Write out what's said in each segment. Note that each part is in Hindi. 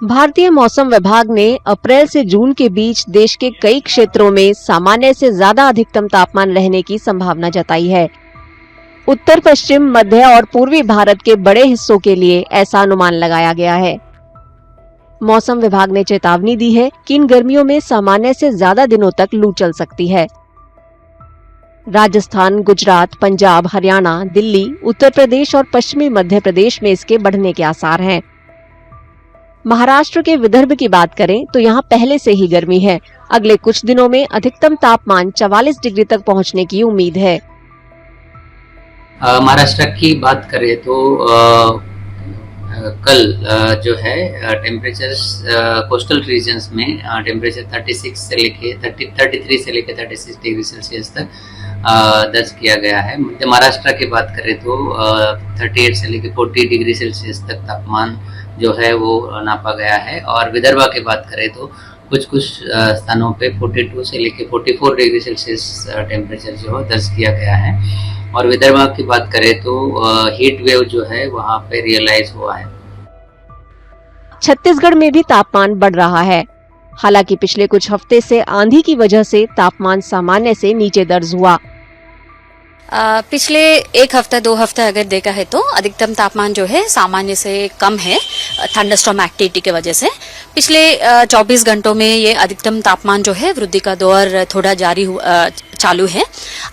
भारतीय मौसम विभाग ने अप्रैल से जून के बीच देश के कई क्षेत्रों में सामान्य से ज्यादा अधिकतम तापमान रहने की संभावना जताई है। उत्तर पश्चिम, मध्य और पूर्वी भारत के बड़े हिस्सों के लिए ऐसा अनुमान लगाया गया है। मौसम विभाग ने चेतावनी दी है कि इन गर्मियों में सामान्य से ज्यादा दिनों तक लू चल सकती है। राजस्थान, गुजरात, पंजाब, हरियाणा, दिल्ली, उत्तर प्रदेश और पश्चिमी मध्य प्रदेश में इसके बढ़ने के आसार हैं। महाराष्ट्र के विदर्भ की बात करें तो यहाँ पहले से ही गर्मी है। अगले कुछ दिनों में अधिकतम तापमान 44 डिग्री तक पहुँचने की उम्मीद है। महाराष्ट्र की बात करें तो कल जो है टेम्परेचर कोस्टल रीजन्स में टेम्परेचर 33 से लेके 36 डिग्री सेल्सियस तक दर्ज किया गया है। मध्य महाराष्ट्र की बात करें तो 38 से लेके 40 डिग्री सेल्सियस तक तापमान जो है वो नापा गया है। और विदर्भ की बात करें तो कुछ स्थानों पे 42 से लेके 44 डिग्री सेल्सियस टेम्परेचर जो है दर्ज किया गया है। और विदर्भ की बात करें तो हीट वेव जो है वहाँ पे रियलाइज हुआ है। छत्तीसगढ़ में भी तापमान बढ़ रहा है। हालांकि पिछले कुछ हफ्ते से आंधी की वजह से तापमान सामान्य से नीचे दर्ज हुआ। पिछले एक हफ्ता 2 हफ्ता अगर देखा है तो अधिकतम तापमान जो है सामान्य से कम है थंडरस्टॉर्म एक्टिविटी की वजह से। पिछले 24 घंटों में ये अधिकतम तापमान जो है वृद्धि का दौर थोड़ा चालू है।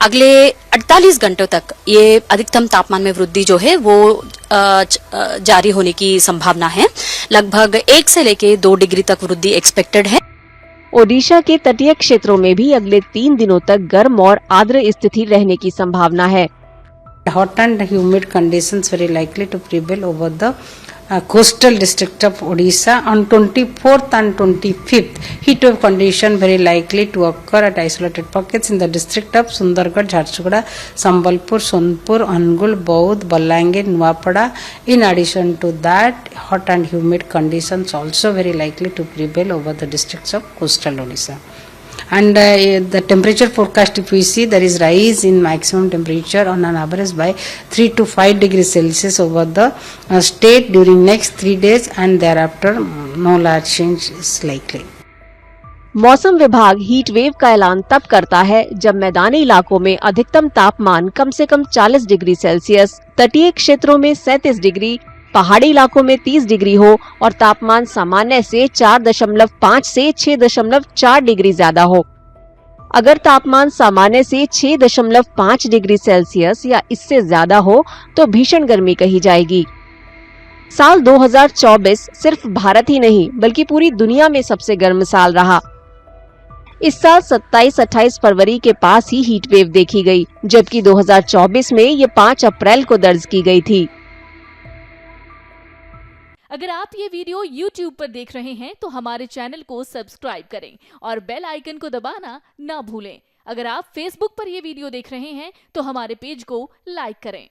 अगले 48 घंटों तक ये अधिकतम तापमान में वृद्धि जो है वो जारी होने की संभावना है। लगभग 1 से लेके 2 डिग्री तक वृद्धि एक्सपेक्टेड है। ओडिशा के तटीय क्षेत्रों में भी अगले 3 दिनों तक गर्म और आर्द्र स्थिति रहने की संभावना है। Hot and humid conditions very likely to prevail over the coastal district of Odisha on 24th and 25th. Heat wave condition very likely to occur at isolated pockets in the district of Sundargarh, Jharsuguda, Sambalpur, Sonpur, Angul, Baud, Balangir, Nuapada. In addition to that, hot and humid conditions also very likely to prevail over the districts of coastal Odisha. And the temperature forecast, if we see, there is rise in maximum temperature on an average by 3 to 5 degrees Celsius over the state during next 3 days, and thereafter no large change is likely. मौसम विभाग हीट वेव का ऐलान तब करता है जब मैदानी इलाकों में अधिकतम तापमान कम से कम 40 डिग्री सेल्सियस, तटीय क्षेत्रों में 37 डिग्री, पहाड़ी इलाकों में 30 डिग्री हो और तापमान सामान्य से 4.5 से 6.4 डिग्री ज्यादा हो। अगर तापमान सामान्य से 6.5 डिग्री सेल्सियस या इससे ज्यादा हो तो भीषण गर्मी कही जाएगी। साल 2024 सिर्फ भारत ही नहीं बल्कि पूरी दुनिया में सबसे गर्म साल रहा। इस साल 27-28 फरवरी के पास ही हीट वेव देखी गई, जबकि 2024 में ये 5 अप्रैल को दर्ज की गई थी। अगर आप ये वीडियो YouTube पर देख रहे हैं तो हमारे चैनल को सब्सक्राइब करें और बेल आइकन को दबाना ना भूलें। अगर आप Facebook पर ये वीडियो देख रहे हैं तो हमारे पेज को लाइक करें।